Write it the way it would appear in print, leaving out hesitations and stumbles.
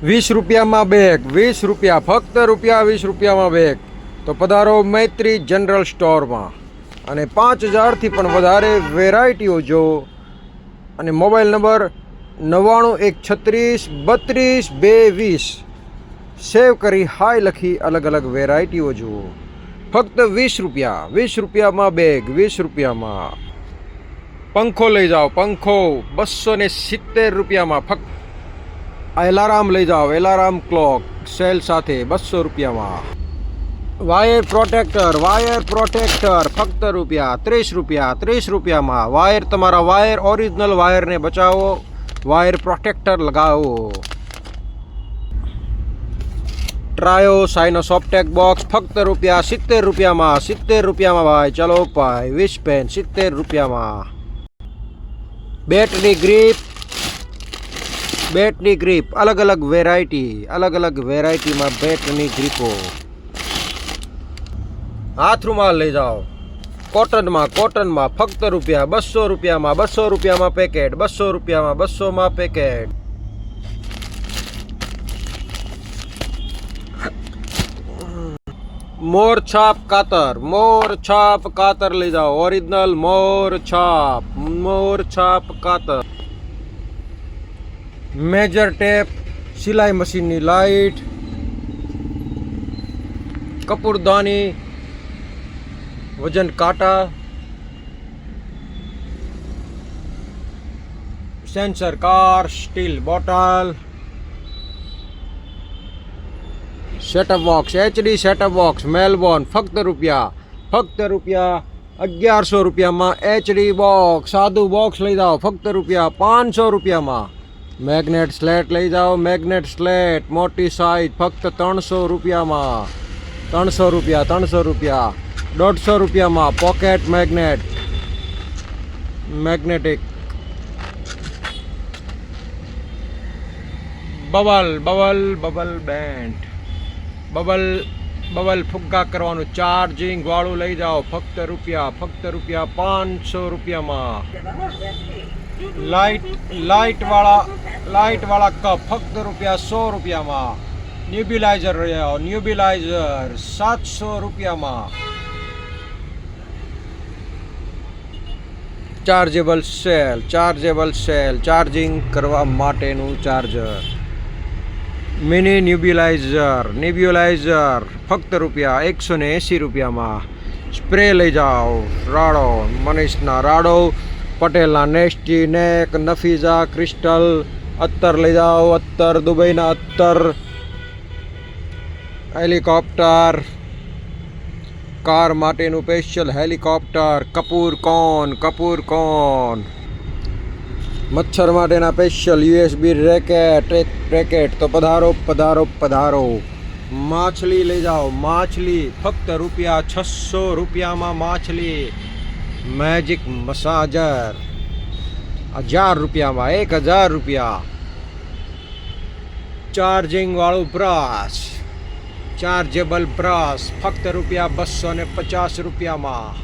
₹20 bag, ₹20 ફક્ત ₹20 bag. તો પધારો મૈત્રી જનરલ સ્ટોરમાં અને 5000થી પણ વધારે વેરાયટીઓ જો. અને મોબાઈલ નંબર 9913633220 સેવ કરી હાય લખી અલગ અલગ વેરાયટીઓ જુઓ. ફક્ત ₹20 બેગ, ₹20. પંખો લઈ જાઓ, પંખો ₹270 ફક્ત. એલારામ લઈ જાઓ, એલારામ ક્લોક સેલ સાથે ₹200. વાયર પ્રોટેક્ટર ફક્ત ₹30. વાયર, તમારા વાયર, ઓરિજિનલ વાયરને બચાવો, વાયર પ્રોટેક્ટર લગાવો. ટ્રાયો સાઇનો સોફ્ટેક બોક્સ ફક્ત ₹70 ભાઈ. ચલો ભાઈ, 20 પેન ₹70. બેટની ગ્રીપ અલગ અલગ વેરાયટીમાં બેટની ગ્રીપો. હાથ રૂમાલ લઈ જાઓ કોટનમાં ફક્ત ₹200 પેકેટ, ₹200 પેકેટ. મોર છાપ કાતર લઈ જાઓ, ઓરિજિનલ મોર છાપ કાતર. મેજર ટેપ, સિલાઈ મશીનની લાઈટ, કપૂરદાની, વજન કાંટા, sensor car, steel bottle. Setup box, HD setup box Melbourne ફક્ત ₹1100 HD બોક્સ. સાદું બોક્સ લઈ જાઓ ફક્ત ₹500. મેગ્નેટ સ્લેટ લઈ જાઓ, મેગ્નેટ સ્લેટ મોટી સાઈઝ ફક્ત ₹300. ₹150. Pocket magnetic. Bubble band, bubble ફુગ્ગા કરવાનું ચાર્જિંગ વાળું લઈ જાઓ ફક્ત ₹500. લાઇટ વાળા કપ ફક્ત ₹100. ન્યુબિલાઇઝર ₹700. ચાર્જેબલ સેલ ચાર્જિંગ કરવા માટેનું ચાર્જર. મિની નેબ્યુલાઇઝર ફક્ત ₹180. સ્પ્રે લઈ જાઓ, રાડો, મનીષના રાડો, પટેલના નેસ્ટી, નેક, નફીઝા, ક્રિસ્ટલ. અત્તર લઈ જાઓ, અત્તર, દુબઈના અત્તર. હેલિકોપ્ટર, કાર માટેનું સ્પેશિયલ હેલિકોપ્ટર. કપૂર કોન. મચ્છર માટેના સ્પેશિયલ USB રેકેટ. તો પધારો. માછલી લઈ જાઓ, માછલી ફક્ત ₹600 માછલી. મેજિક મસાજર ₹1000. ચાર્જિંગ વાળું ચાર્જેબલ બ્રશ ફક્ત ₹250.